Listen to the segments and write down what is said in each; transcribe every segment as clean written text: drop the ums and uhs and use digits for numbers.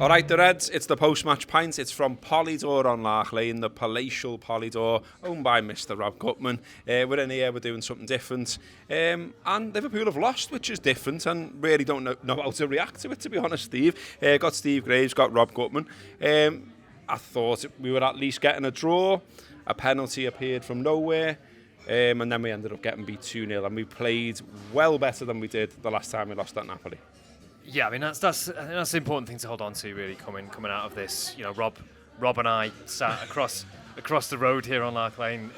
All right, the Reds, it's the Post-Match Pint. It's from Polydor on Lark Lane, the palatial Polydor, owned by Mr. Rob Gutman. We're in here, we're doing something different. And Liverpool have lost, which is different, and really don't know how to react to it, to be honest, Steve. Got Steve Graves, got Rob Gutman. I thought we were at least getting a draw. A penalty appeared from nowhere. And then we ended up getting beat 2-0, and we played well better than we did the last time we lost at Napoli. Yeah, I mean that's the important thing to hold on to, really, coming out of this. You know, Rob and I sat across the road here on Lark Lane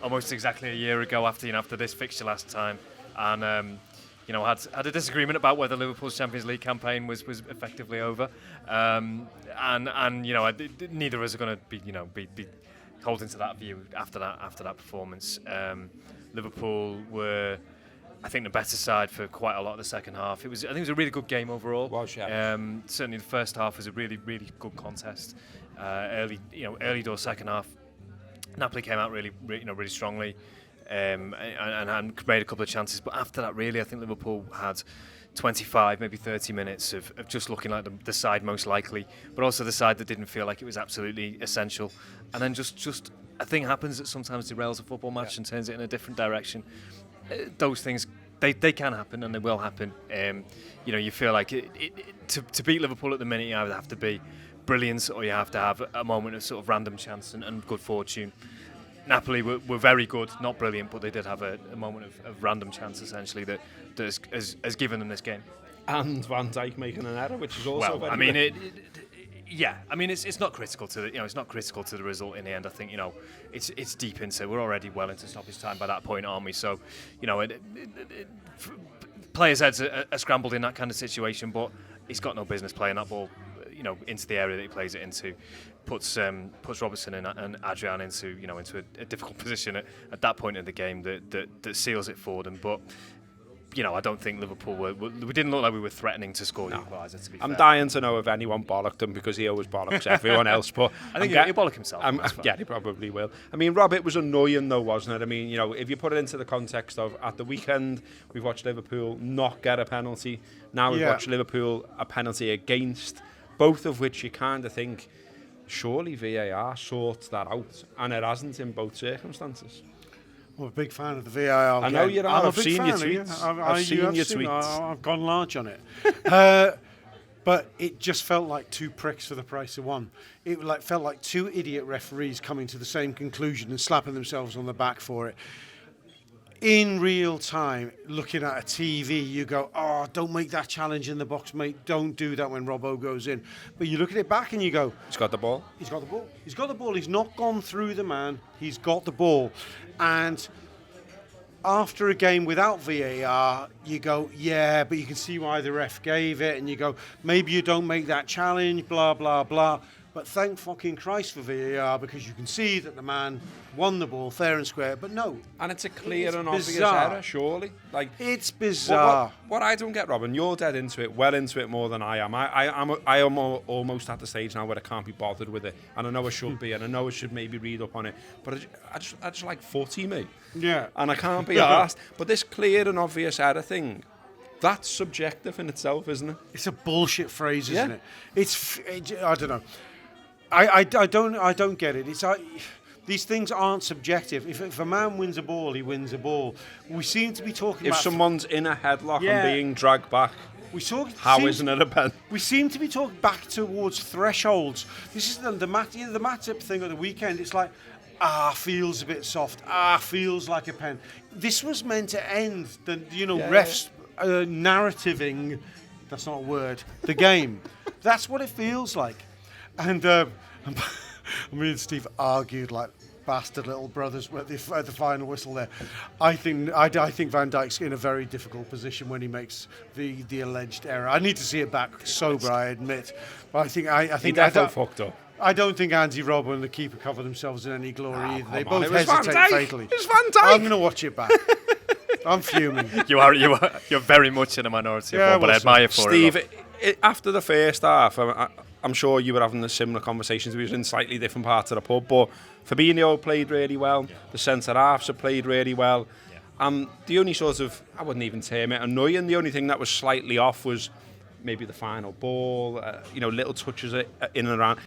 almost exactly a year ago after this fixture last time, and had a disagreement about whether Liverpool's Champions League campaign was effectively over, and neither of us are going to be holding to that view after that performance. Liverpool were, I think, the better side for quite a lot of the second half. I think it was a really good game overall. Certainly the first half was a really, really good contest. Early door second half, Napoli came out really strongly, and made a couple of chances. But after that, really, I think Liverpool had 25, maybe 30 minutes of just looking like the side most likely, but also the side that didn't feel like it was absolutely essential. And then just a thing happens that sometimes derails a football match and turns it in a different direction. Those things, they can happen, and they will happen. You feel like to beat Liverpool at the minute, you either have to be brilliant or you have to have a moment of sort of random chance and good fortune. Napoli were very good, not brilliant, but they did have a moment of random chance, essentially, that has given them this game. And Van Dijk making an error, which is also well, I mean, it's not critical to it's not critical to the result in the end. I think it's deep into, we're already well into stoppage time by that point, aren't we? So players' heads are scrambled in that kind of situation, but he's got no business playing that ball into the area that he plays it into. Puts Robertson and Adrian into a difficult position at that point in the game that seals it for them. But I don't think Liverpool we didn't look like we were threatening to score the equaliser, to be fair. I'm dying to know if anyone bollocked him, because he always bollocks everyone else. But I think he'll bollock himself. Yeah, he probably will. I mean, Rob, it was annoying though, wasn't it? I mean, if you put it into the context of, at the weekend, we've watched Liverpool not get a penalty. Now we've watched Liverpool a penalty against, both of which you kind of think, surely VAR sorts that out, and it hasn't in both circumstances. I'm a big fan of the VAR. I know you are. I've seen your tweets. I've seen your tweets. I've gone large on it. But it just felt like two pricks for the price of one. It felt like two idiot referees coming to the same conclusion and slapping themselves on the back for it. In real time, looking at a TV, you go, oh, don't make that challenge in the box, mate. Don't do that when Robbo goes in. But you look at it back and you go, he's got the ball. He's got the ball. He's got the ball. He's not gone through the man. He's got the ball. And after a game without VAR, you go, yeah, but you can see why the ref gave it. And you go, maybe you don't make that challenge, blah, blah, blah. But thank fucking Christ for VAR, because you can see that the man won the ball fair and square. But no. And it's a clear and obvious error, surely. It's bizarre. What I don't get, Rob, and you're dead into it, well into it more than I am. I am almost at the stage now where I can't be bothered with it. And I know I should be, and I know I should maybe read up on it. But I just like footy, mate. Yeah. And I can't be arsed. But this clear and obvious error thing, that's subjective in itself, isn't it? It's a bullshit phrase, isn't it? I don't know. I don't get it. It's these things aren't subjective. If a man wins a ball, he wins a ball. We seem to be talking about... If someone's in a headlock and being dragged back, isn't it a pen? We seem to be talking back towards thresholds. This is the Matip thing of the weekend. It's like, feels a bit soft. Feels like a pen. This was meant to end the refs narrativing. That's not a word. The game. That's what it feels like. And me and Steve argued like bastard little brothers at the final whistle there. I think Van Dijk's in a very difficult position when he makes the alleged error. I need to see it back sober, I admit. But I think fucked up. I don't think Andy Robbo and the keeper cover themselves in any glory either. They both hesitate fatally. It's Van Dijk. I'm going to watch it back. I'm fuming. You're very much in a minority, but I admire for it. Steve, after the first half, I'm sure you were having the similar conversations. We were in slightly different parts of the pub, but Fabinho played really well. Yeah. The centre-halves have played really well. Yeah. The only sort of, I wouldn't even term it annoying, the only thing that was slightly off was maybe the final ball, little touches in and around.